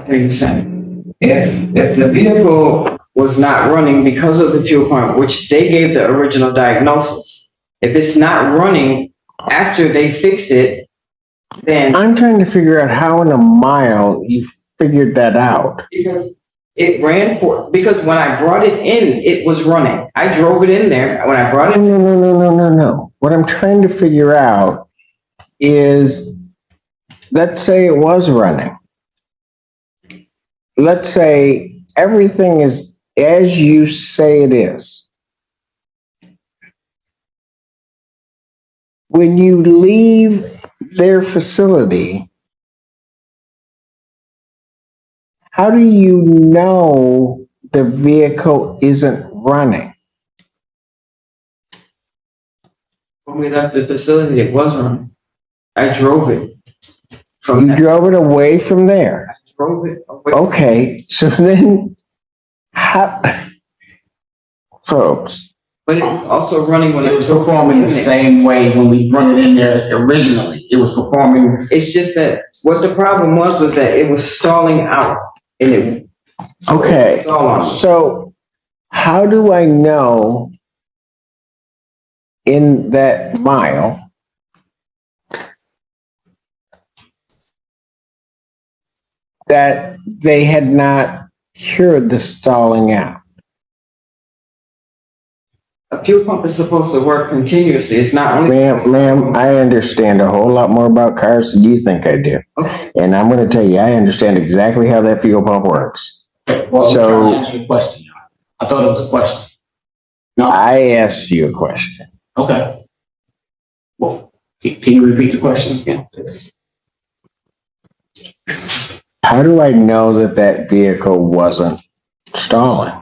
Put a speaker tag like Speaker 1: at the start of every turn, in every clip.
Speaker 1: 30%. If the vehicle was not running because of the fuel pump, which they gave the original diagnosis, if it's not running after they fix it, then
Speaker 2: I'm trying to figure out how in a mile you figured that out.
Speaker 1: because it ran because when I brought it in, it was running. I drove it in there. When I brought it
Speaker 2: No. What I'm trying to figure out is, let's say it was running. Let's say everything is as you say it is. When you leave their facility, how do you know the vehicle isn't running?
Speaker 1: when we left the facility, it was running. I drove it.
Speaker 2: You drove it away from there.
Speaker 1: I drove it away.
Speaker 2: Okay, so then how, folks,
Speaker 1: But it was also running when
Speaker 3: It was performing the same way when we brought it in there originally. It was performing.
Speaker 1: It's just that what the problem was that it was stalling out, and it.
Speaker 2: okay, so how do I know in that mile that they had not cured the stalling out?
Speaker 1: A fuel pump is supposed to work continuously. It's not only.
Speaker 2: Ma'am, I understand a whole lot more about cars than you think I do.
Speaker 1: Okay.
Speaker 2: And I'm going to tell you, I understand exactly how that fuel pump works.
Speaker 3: Well,
Speaker 2: So-
Speaker 3: I'm trying to answer your question. I thought it was a question. No.
Speaker 2: I asked you a question.
Speaker 3: Okay. Well, can you repeat the question again?
Speaker 2: How do I know that that vehicle wasn't stalling?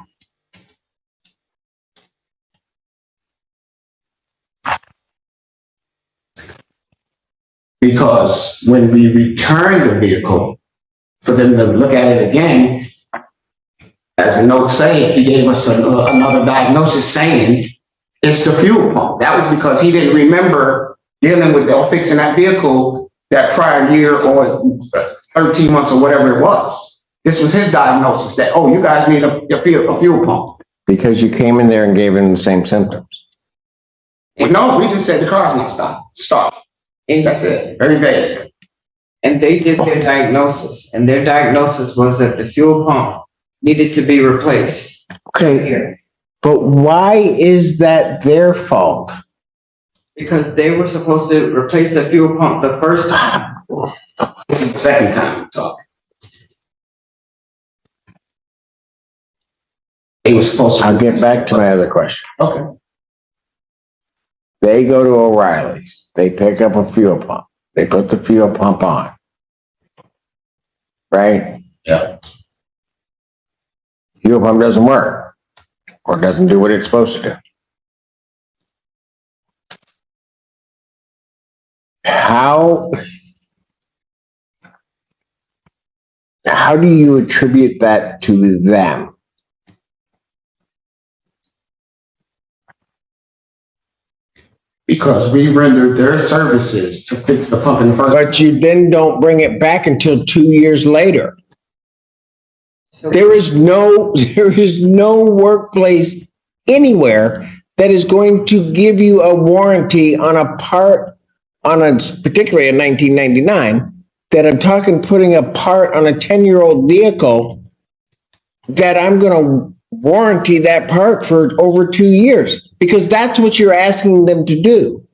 Speaker 3: Because when we returned the vehicle, for them to look at it again, as the note say, he gave us another diagnosis saying it's the fuel pump. That was because he didn't remember dealing with or fixing that vehicle that prior year or 13 months or whatever it was. This was his diagnosis that, oh, you guys need a fuel pump.
Speaker 2: Because you came in there and gave him the same symptoms.
Speaker 3: Well, no, we just said the car's not stop. And that's it. Very vague.
Speaker 1: And they did their diagnosis, and their diagnosis was that the fuel pump needed to be replaced.
Speaker 2: Okay, but why is that their fault?
Speaker 1: Because they were supposed to replace the fuel pump the first time.
Speaker 3: This is the second time I'm talking. They were supposed to.
Speaker 2: I'll get back to my other question.
Speaker 3: Okay.
Speaker 2: They go to O'Reilly's. They pick up a fuel pump. They put the fuel pump on. Right?
Speaker 3: Yeah.
Speaker 2: Fuel pump doesn't work or doesn't do what it's supposed to do. How do you attribute that to them?
Speaker 3: Because we rendered their services to fix the pump in the first.
Speaker 2: But you then don't bring it back until 2 years later. There is no workplace anywhere that is going to give you a warranty on a part, particularly a 1999, that I'm talking putting a part on a 10-year-old vehicle, that I'm going to warranty that part for over 2 years, because that's what you're asking them to do.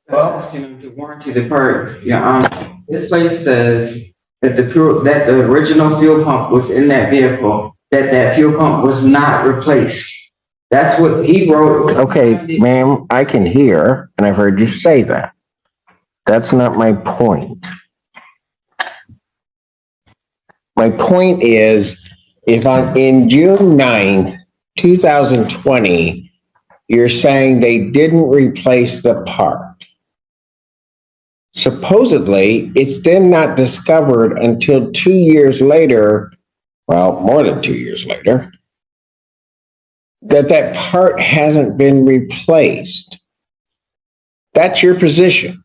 Speaker 1: Well, asking them to warranty the part. Yeah, this place says that that the original fuel pump was in that vehicle, that fuel pump was not replaced. That's what he wrote.
Speaker 2: Okay, ma'am, I can hear, and I've heard you say that. That's not my point. My point is, if I'm in June 9th, 2020, you're saying they didn't replace the part. Supposedly, it's then not discovered until 2 years later, well, more than 2 years later, that part hasn't been replaced. That's your position.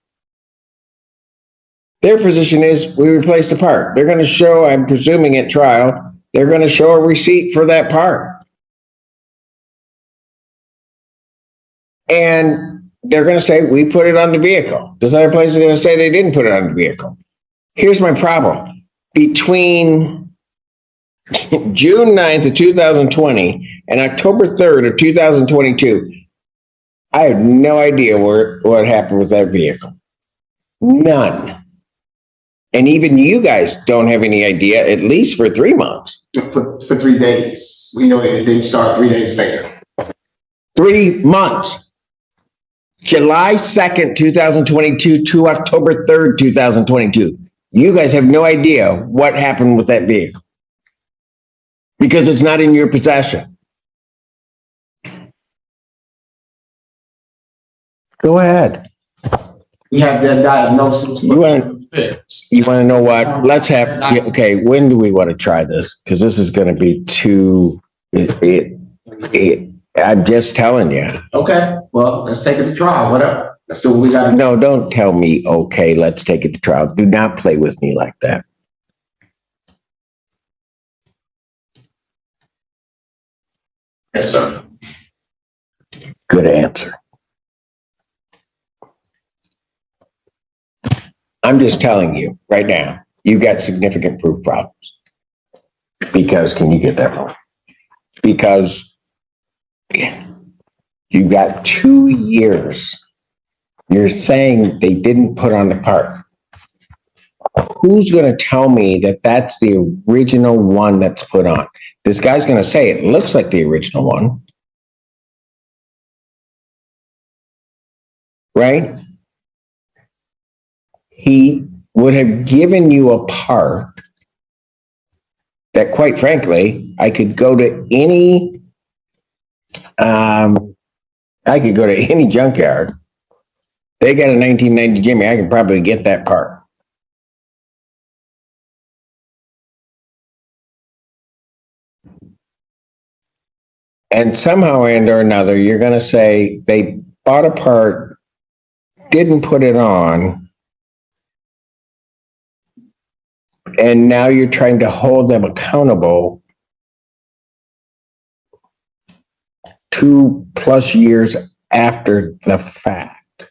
Speaker 2: Their position is we replaced the part. They're going to show, I'm presuming at trial, they're going to show a receipt for that part. And they're going to say, we put it on the vehicle. This other place is going to say they didn't put it on the vehicle. Here's my problem. Between June 9th of 2020 and October 3rd of 2022, I have no idea what happened with that vehicle. None. And even you guys don't have any idea, at least for 3 months.
Speaker 3: For 3 days. We know that it didn't start 3 days later.
Speaker 2: 3 months. July 2nd, 2022 to October 3rd, 2022. You guys have no idea what happened with that vehicle because it's not in your possession. Go ahead.
Speaker 3: We have that diagnosis.
Speaker 2: You want to know what? Let's have, okay, when do we want to try this? Because this is going to be too, I'm just telling you.
Speaker 3: Okay, well, let's take it to trial, whatever. Let's do what we gotta do.
Speaker 2: No, don't tell me, okay, let's take it to trial. Do not play with me like that.
Speaker 3: Yes, sir.
Speaker 2: Good answer. I'm just telling you right now, you've got significant proof problems. Because, can you get that wrong? Because you've got 2 years. You're saying they didn't put on the part. Who's going to tell me that that's the original one that's put on? This guy's going to say it looks like the original one. Right? He would have given you a part that, quite frankly, I could go to any junkyard. They got a 1990 Jimmy, I could probably get that part. And somehow or another, you're going to say they bought a part, didn't put it on, and now you're trying to hold them accountable 2+ years after the fact.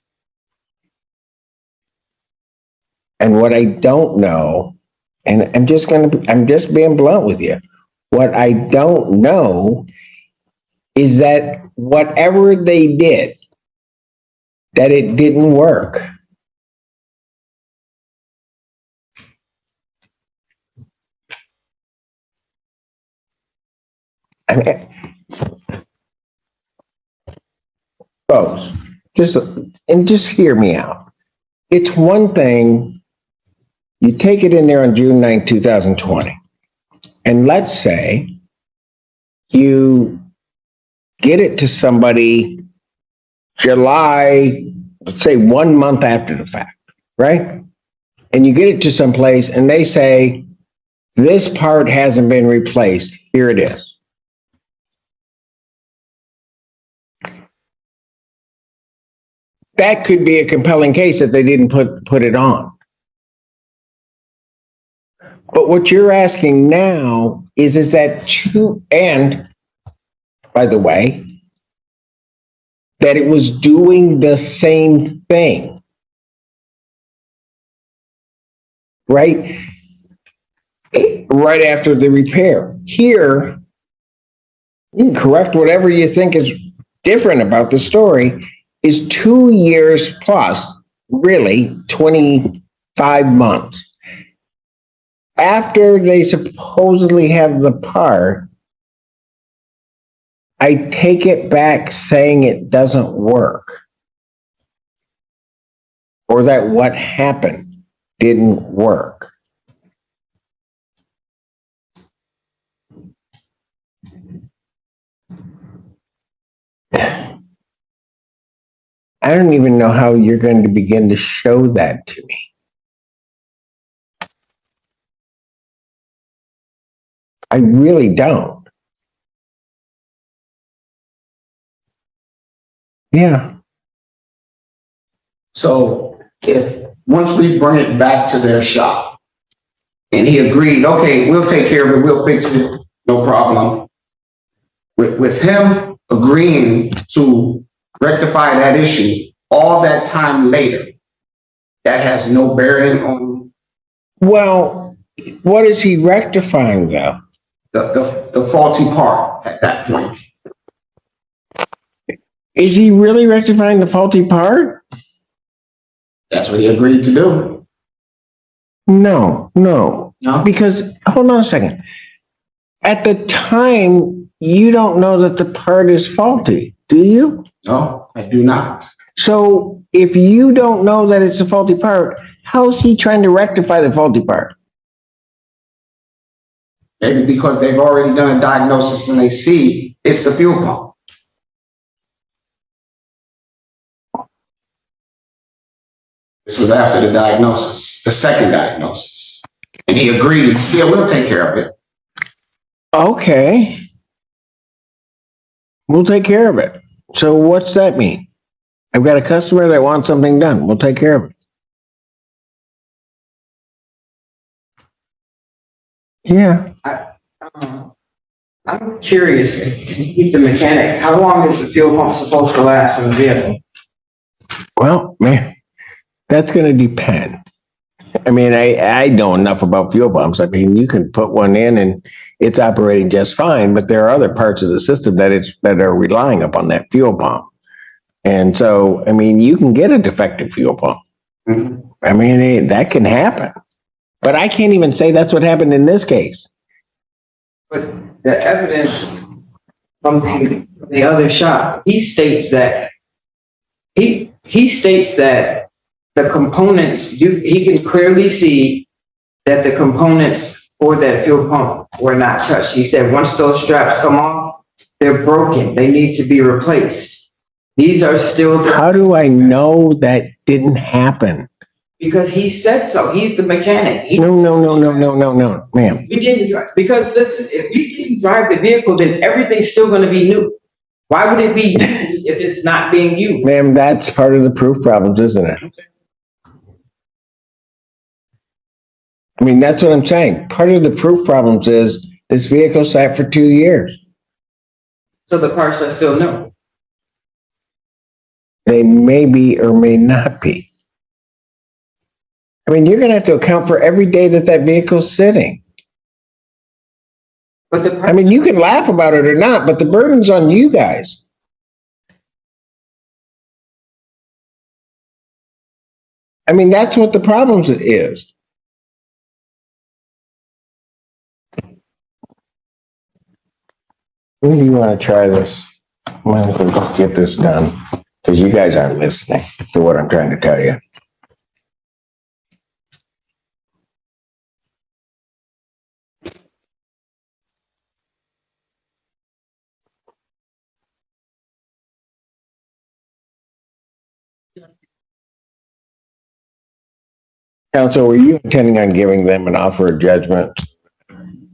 Speaker 2: And what I don't know, and I'm just being blunt with you. What I don't know is that whatever they did, that it didn't work. I mean, folks, just hear me out. It's one thing, you take it in there on June 9, 2020, and let's say you get it to somebody July, let's say 1 month after the fact, right? And you get it to some place and they say, this part hasn't been replaced, here it is. That could be a compelling case that they didn't put it on. But what you're asking now is that and by the way, that it was doing the same thing, right? Right after the repair. Here, you can correct whatever you think is different about the story, is 2 years plus, really 25 months. After they supposedly have the part, I take it back saying it doesn't work. Or that what happened didn't work. I don't even know how you're going to begin to show that to me. I really don't. Yeah.
Speaker 3: So if once we bring it back to their shop, and he agreed, okay, we'll take care of it, we'll fix it, no problem. With him agreeing to rectify that issue, all that time later, that has no bearing on
Speaker 2: Well, what is he rectifying though?
Speaker 3: the faulty part at that point.
Speaker 2: Is he really rectifying the faulty part?
Speaker 3: That's what he agreed to do.
Speaker 2: No,
Speaker 3: No?
Speaker 2: because, hold on a second. At the time, you don't know that the part is faulty, do you?
Speaker 3: No, I do not.
Speaker 2: So if you don't know that it's a faulty part, how is he trying to rectify the faulty part?
Speaker 3: Maybe because they've already done a diagnosis and they see it's the fuel pump. This was after the diagnosis, the second diagnosis. And he agreed, yeah, we'll take care of it.
Speaker 2: Okay. We'll take care of it. So what's that mean? I've got a customer that wants something done. We'll take care of it. Yeah.
Speaker 1: I'm curious, he's the mechanic, how long is the fuel pump supposed to last in the vehicle?
Speaker 2: Well, man, that's going to depend. I mean, I know enough about fuel pumps. I mean, you can put one in and it's operating just fine, but there are other parts of the system that are relying upon that fuel pump. And so, I mean, you can get a defective fuel pump.
Speaker 1: Mhm.
Speaker 2: I mean, that can happen. But I can't even say that's what happened in this case.
Speaker 1: But the evidence from the other shop, he states that the components, he can clearly see that the components for that fuel pump were not touched. He said, once those straps come off, they're broken. They need to be replaced. These are still.
Speaker 2: How do I know that didn't happen?
Speaker 1: Because he said so. He's the mechanic.
Speaker 2: No, ma'am.
Speaker 1: We didn't drive, because listen, if we didn't drive the vehicle, then everything's still gonna be new. Why would it be used if it's not being used?
Speaker 2: Ma'am, that's part of the proof problems, isn't it? I mean, that's what I'm saying. Part of the proof problems is this vehicle sat for 2 years.
Speaker 1: So the parts are still new.
Speaker 2: They may be or may not be. I mean, you're going to have to account for every day that vehicle's sitting.
Speaker 1: But
Speaker 2: I mean, you can laugh about it or not, but the burden's on you guys. I mean, that's what the problems is. When do you want to try this? Might as well get this done, because you guys aren't listening to what I'm trying to tell you. Counsel, were you intending on giving them an offer of judgment?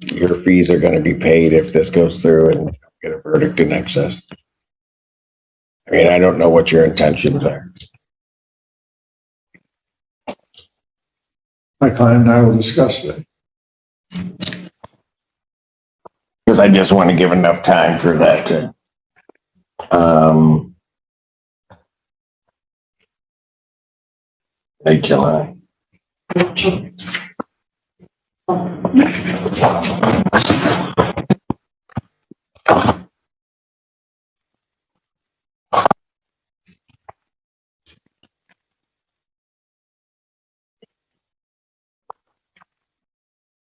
Speaker 2: Your fees are going to be paid if this goes through and get a verdict in excess. I mean, I don't know what your intentions are.
Speaker 4: My client and I will discuss that.
Speaker 2: Because I just want to give enough time for that to, late July.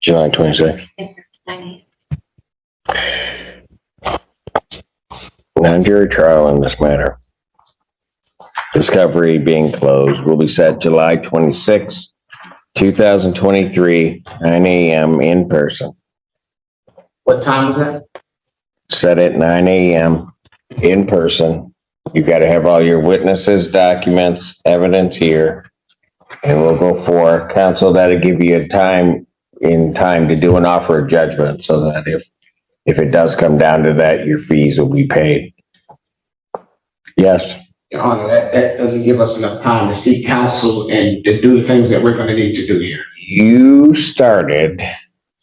Speaker 2: July 26th.
Speaker 5: Yes, sir. 9
Speaker 2: Non-jury trial in this matter. Discovery being closed will be set July 26, 2023, 9 a.m. in person.
Speaker 3: What time was that?
Speaker 2: Set at 9 a.m. in person. You got to have all your witnesses, documents, evidence here. And we'll go for counsel. That'll give you time to do an offer of judgment so that if it does come down to that, your fees will be paid. Yes.
Speaker 3: Your Honor, that doesn't give us enough time to seek counsel and to do the things that we're gonna need to do here.
Speaker 2: You started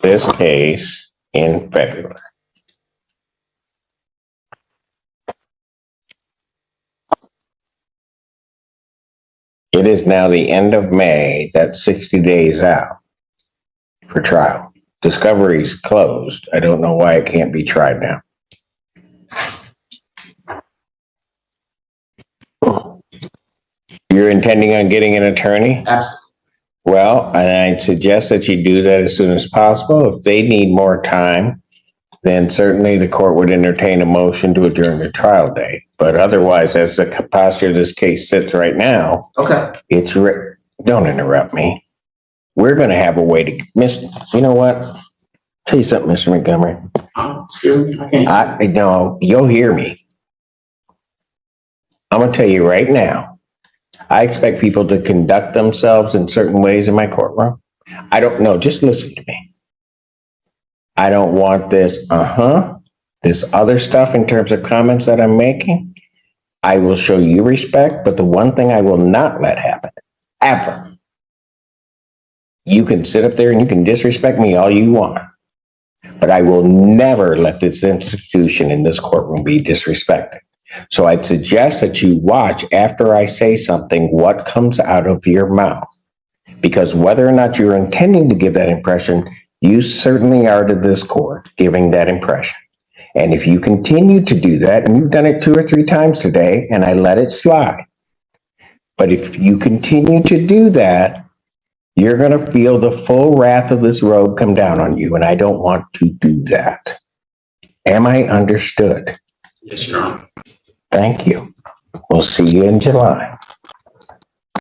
Speaker 2: this case in February. It is now the end of May. That's 60 days out for trial. Discovery's closed. I don't know why it can't be tried now. You're intending on getting an attorney?
Speaker 3: Absolutely.
Speaker 2: Well, and I'd suggest that you do that as soon as possible. If they need more time, then certainly the court would entertain a motion to adjourn the trial date. But otherwise, as the posture of this case sits right now,
Speaker 3: Okay.
Speaker 2: don't interrupt me. We're gonna have a way to, you know what? Tell you something, Mr. Montgomery.
Speaker 3: Excuse me, I can't.
Speaker 2: No, you'll hear me. I'm gonna tell you right now, I expect people to conduct themselves in certain ways in my courtroom. I don't know, just listen to me. I don't want this other stuff in terms of comments that I'm making. I will show you respect, but the one thing I will not let happen, ever, you can sit up there and you can disrespect me all you want, but I will never let this institution in this courtroom be disrespected. So I'd suggest that you watch after I say something, what comes out of your mouth, because whether or not you're intending to give that impression, you certainly are to this court giving that impression. And if you continue to do that, and you've done it 2 or 3 times today, and I let it slide, but if you continue to do that, you're going to feel the full wrath of this robe come down on you, and I don't want to do that. Am I understood?
Speaker 3: Yes, Your Honor.
Speaker 2: Thank you. We'll see you in July.